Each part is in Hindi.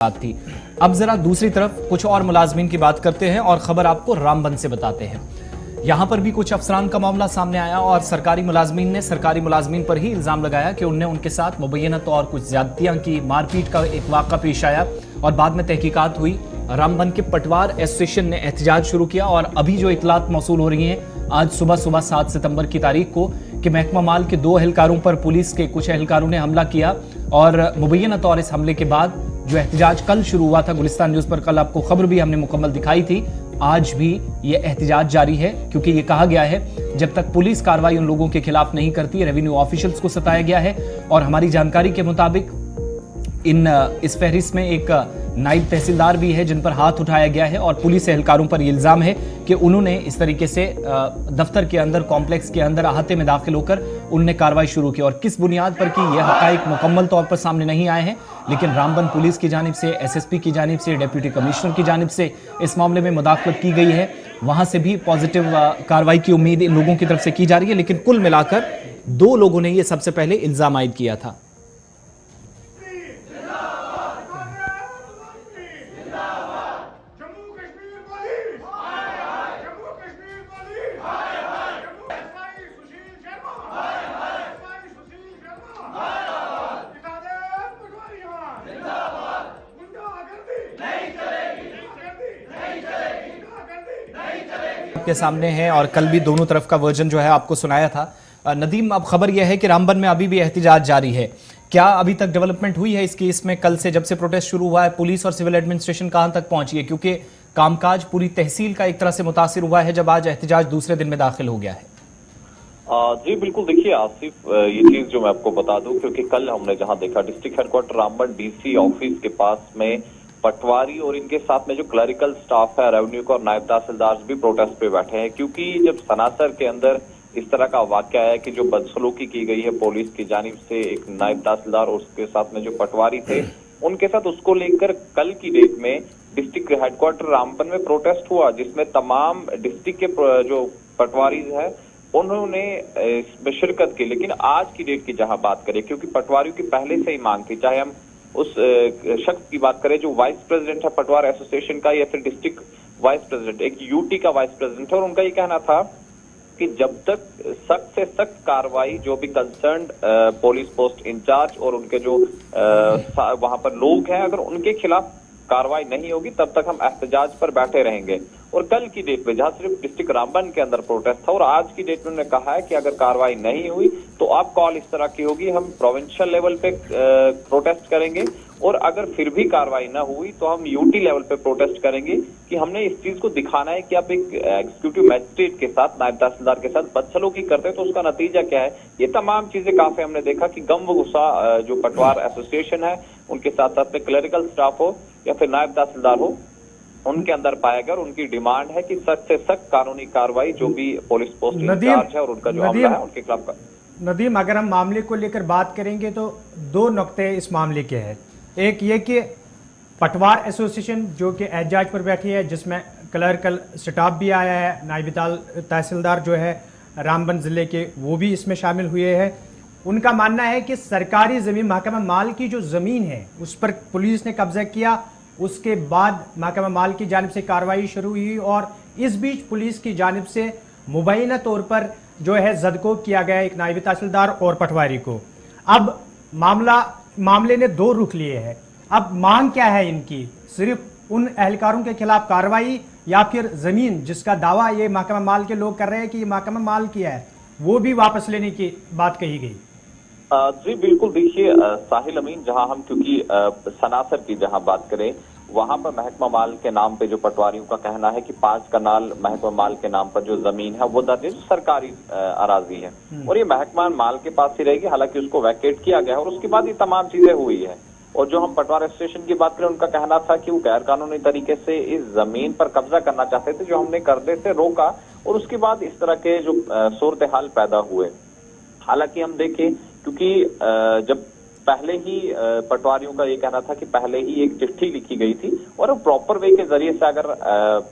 बात थी। अब जरा दूसरी तरफ कुछ और मुलाजमीन की बात करते हैं और खबर आपको रामबन से बताते हैं। यहां पर भी कुछ अफसरान का मामला सामने आया और सरकारी मुलाजमीन पर ही इल्जाम लगाया कि उनने उनके साथ मुबैना तौर कुछ ज्यादतियां की, मारपीट का एक वाक़ा पेश आया और बाद में तहकीकात हुई। रामबन के पटवार एसोसिएशन ने एहतजाज शुरू किया और अभी जो इतलात मौसूल हो रही हैं आज सुबह 7 सितंबर की तारीख को कि महकमा माल के 2 एहलकारों पर पुलिस के कुछ एहलकारों ने हमला किया और मुबैना तौर इस हमले के बाद जो एहतजाज कल शुरू हुआ था, गुलिस्तान न्यूज पर कल आपको खबर भी हमने मुकम्मल दिखाई थी, आज भी ये एहतजाज जारी है क्योंकि ये कहा गया है जब तक पुलिस कार्रवाई उन लोगों के खिलाफ नहीं करती, रेवेन्यू ऑफिशियल्स को सताया गया है। और हमारी जानकारी के मुताबिक इस फहरिस्त में एक नायब तहसीलदार भी है जिन पर हाथ उठाया गया है और पुलिस एहलकारों पर यह इल्जाम है कि उन्होंने इस तरीके से दफ्तर के अंदर, कॉम्प्लेक्स के अंदर अहाते में दाखिल होकर उन्होंने कार्रवाई शुरू की। और किस बुनियाद पर कि यह हकाइक मुकम्मल तौर पर सामने नहीं आए हैं, लेकिन रामबन पुलिस की जानिब से, एसएसपी की जानिब से, डिप्टी कमिश्नर की जानिब से इस मामले में मुदाखलत की गई है। वहां से भी पॉजिटिव कार्रवाई की उम्मीद इन लोगों की तरफ से की जा रही है, लेकिन कुल मिलाकर 2 लोगों ने यह सबसे पहले इल्जाम आयद किया था। के सामने है और कल भी दोनों तरफ का वर्जन जो है आपको सुनाया था। नदीम, अब खबर यह है कि रामबन में अभी भी एहतजाज जारी है, क्या अभी तक डेवलपमेंट हुई है इस केस में? कल से जब से प्रोटेस्ट शुरू हुआ है, पुलिस और सिविल एडमिनिस्ट्रेशन कहां तक पहुंची है? क्योंकि कामकाज पूरी तहसील का एक तरह से मुतासिर हुआ है जब आज एहतजाज दूसरे दिन में दाखिल हो गया है। जी बिल्कुल, देखिए आसिफ, ये चीज जो मैं आपको बता दूं, क्योंकि कल हमने जहां देखा district headquarter Ramban DC office के पास में पटवारी और इनके साथ में जो क्लरिकल स्टाफ है, रेवेन्यू का और नायब तहसीलदार भी प्रोटेस्ट पे बैठे हैं, क्योंकि जब सनासर के अंदर इस तरह का वाकया है कि जो बदसलूकी की गई है पुलिस की जानिब से एक नायब तहसीलदार और उसके साथ में जो पटवारी थे उनके साथ, उसको लेकर कल की डेट में डिस्ट्रिक्ट हेडक्वार्टर रामबन में प्रोटेस्ट हुआ, जिसमें तमाम डिस्ट्रिक्ट के जो पटवारी है उन्होंने इसमें शिरकत की। लेकिन आज की डेट की जहां बात करें, क्योंकि पटवारियों की पहले से ही मांग थी, चाहे हम उस शख्स की बात करें जो वाइस प्रेसिडेंट है पटवार एसोसिएशन का या फिर डिस्ट्रिक्ट वाइस प्रेसिडेंट, एक यूटी का वाइस प्रेसिडेंट है, और उनका ये कहना था कि जब तक सख्त से सख्त कार्रवाई जो भी कंसर्न्ड पुलिस पोस्ट इंचार्ज और उनके जो वहां पर लोग हैं, अगर उनके खिलाफ कार्रवाई नहीं होगी तब तक हम एहतजाज पर बैठे रहेंगे। और कल की डेट में जहां सिर्फ डिस्ट्रिक्ट रामबन के अंदर प्रोटेस्ट था और आज की डेट में उन्होंने कहा है कि अगर कार्रवाई नहीं हुई तो अब कॉल इस तरह की होगी, हम प्रोविंशियल लेवल पे प्रोटेस्ट करेंगे, और अगर फिर भी कार्रवाई न हुई तो हम यूटी लेवल पे प्रोटेस्ट करेंगे कि हमने इस चीज को दिखाना है कि आप एक एग्जीक्यूटिव मैजिस्ट्रेट के साथ, नायब तहसीलदार के साथ बदसलूकी करते हैं तो उसका नतीजा क्या है। ये तमाम चीजें काफी हमने देखा कि गम व गुस्सा जो पटवार एसोसिएशन है उनके साथ साथ में क्लरिकल स्टाफ हो या फिर नायब तहसीलदार हो, उनके अंदर पाया गया। और उनकी डिमांड है कि सख्त से सख्त कानूनी कार्रवाई जो भी पुलिस पोस्ट इंचार्ज है और उनका जो हमला है उनके खिलाफ। नदीम, अगर हम मामले को लेकर बात करेंगे तो 2 नुक्ते इस मामले के हैं। एक ये कि पटवार एसोसिएशन जो कि एहतजाज पर बैठी है, जिसमें क्लर्कल स्टाफ भी आया है, नायब तहसीलदार जो है रामबन जिले के वो भी इसमें शामिल हुए हैं। उनका मानना है कि सरकारी ज़मीन, महकमा माल की जो ज़मीन है उस पर पुलिस ने कब्जा किया, उसके बाद महकमा माल की जानिब से कार्रवाई शुरू हुई और इस बीच पुलिस की जानिब से मुबैना तौर पर जो है जदको किया गया एक नायब तहसीलदार और पटवारी को। अब मामले ने 2 रुख लिए हैं। अब मांग क्या है इनकी? सिर्फ उन एहलकारों के खिलाफ कार्रवाई या फिर जमीन जिसका दावा ये महकमा माल के लोग कर रहे हैं कि ये महकमा माल किया है वो भी वापस लेने की बात कही गई? जी बिल्कुल, देखिए साहिल अमीन, जहां हम क्योंकि सनासर की जहां बात करें वहां पर महकमा माल के नाम पे जो पटवारियों का कहना है कि 5 कनाल महकमा माल के नाम पर जो जमीन है वो दर्ज सरकारी अराजी है और ये महकमा माल के पास ही रहेगी। हालांकि उसको वैकेट किया गया और उसके बाद ये तमाम चीजें हुई है। और जो हम पटवार एसोसिएशन की बात करें, उनका कहना था कि वो गैर कानूनी तरीके से इस जमीन पर कब्जा करना चाहते थे, जो हमने करने से रोका और उसके बाद इस तरह के जो सूरत हाल पैदा हुए। हालांकि हम देखें, क्योंकि जब पहले ही पटवारियों का ये कहना था कि पहले ही एक चिट्ठी लिखी गई थी और प्रॉपर वे के जरिए से अगर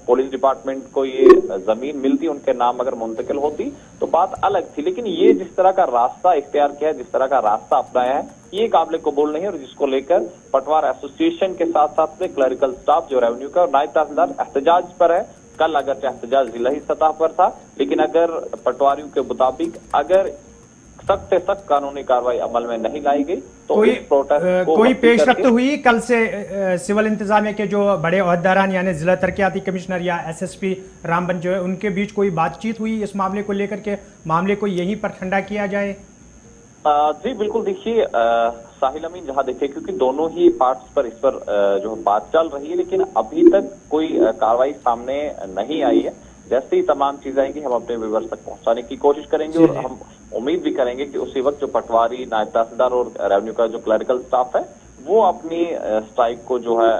पुलिस डिपार्टमेंट को ये जमीन मिलती, उनके नाम अगर मुंतकिल होती तो बात अलग थी। लेकिन ये जिस तरह का रास्ता इख्तियार किया है, जिस तरह का रास्ता अपनाया है, ये काबिल कबूल नहीं है और जिसको लेकर पटवार एसोसिएशन के साथ साथ में क्लरिकल स्टाफ जो रेवेन्यू का और नायब तहसीलदार एहतजाज पर है। कल अगर एहतजाज जिला सतह पर था, लेकिन अगर पटवारियों के मुताबिक अगर सख्त से सख्त कानूनी कार्रवाई अमल में नहीं लाई गई तो कोई पेशरफ्त हुई कल से सिविल इंतजामिया के जो बड़े ओहदेदारान यानी जिला तरक्याती कमिश्नर या एसएसपी रामबन जो है उनके बीच कोई बातचीत हुई इस मामले को लेकर के, मामले को यहीं पर ठंडा किया जाए? जी बिल्कुल, देखिए साहिल अमीन जहां देखे, क्योंकि दोनों ही पार्ट्स पर इस पर जो बात चल रही है, लेकिन अभी तक कोई कार्रवाई सामने नहीं आई है। जैसे ही तमाम चीजें आएंगी हम अपने व्यूअर्स तक पहुंचाने की कोशिश करेंगे और हम उम्मीद भी करेंगे कि उसी वक्त जो पटवारी, नायब तहसीलदार और रेवेन्यू का जो क्लरिकल स्टाफ है वो अपनी स्ट्राइक को जो है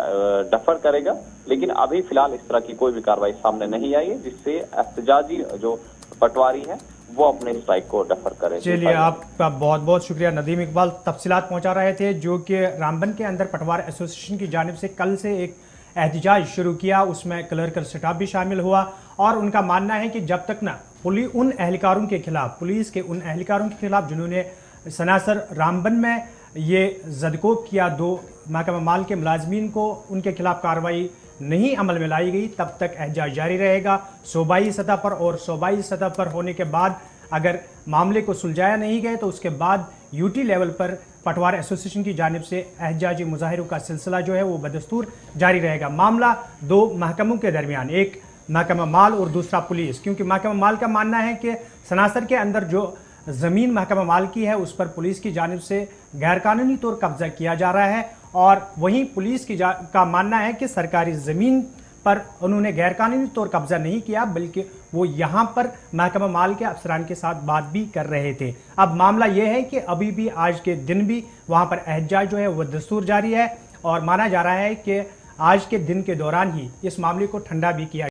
डेफर करेगा। लेकिन अभी फिलहाल इस तरह की कोई भी कार्रवाई सामने नहीं आई है जिससे एहतजाजी जो पटवारी है वो अपने स्ट्राइक को डेफर करें। चलिए, आपका बहुत बहुत शुक्रिया। नदीम इकबाल तफसीलात पहुंचा रहे थे जो कि रामबन के अंदर पटवार एसोसिएशन की जानिब से कल से एक एहतजाज शुरू किया, उसमें क्लरिकल स्टाफ भी शामिल हुआ और उनका मानना है कि जब तक ना उन एहलकारों के खिलाफ, पुलिस के उन एहलकारों के खिलाफ जिन्होंने सनासर रामबन में ये जदकोब किया, 2 महकमा माल के मुलाजमीन को, उनके खिलाफ कार्रवाई नहीं अमल में लाई गई, तब तक एहतजाज जारी रहेगा सूबाई सतह पर। और सूबाई सतह पर होने के बाद अगर मामले को सुलझाया नहीं गए तो उसके बाद यूटी लेवल पर पटवार एसोसिएशन की जानिब से एहतजाजी मुजाहिरों का सिलसिला जो है वो बदस्तूर जारी रहेगा। मामला 2 महकमों के दरमियान, एक महकमा माल और दूसरा पुलिस, क्योंकि महकमा माल का मानना है कि सनासर के अंदर जो ज़मीन महकमा माल की है उस पर पुलिस की जानिब से गैरकानूनी तौर कब्जा किया जा रहा है और वहीं पुलिस का मानना है कि सरकारी ज़मीन पर उन्होंने गैरकानूनी तौर कब्जा नहीं किया, बल्कि वो यहाँ पर महकमा माल के अफसरान के साथ बात भी कर रहे थे। अब मामला ये है कि अभी भी आज के दिन भी वहाँ पर एहतजाज जो है वो दस्तूर जारी है और माना जा रहा है कि आज के दिन के दौरान ही इस मामले को ठंडा भी किया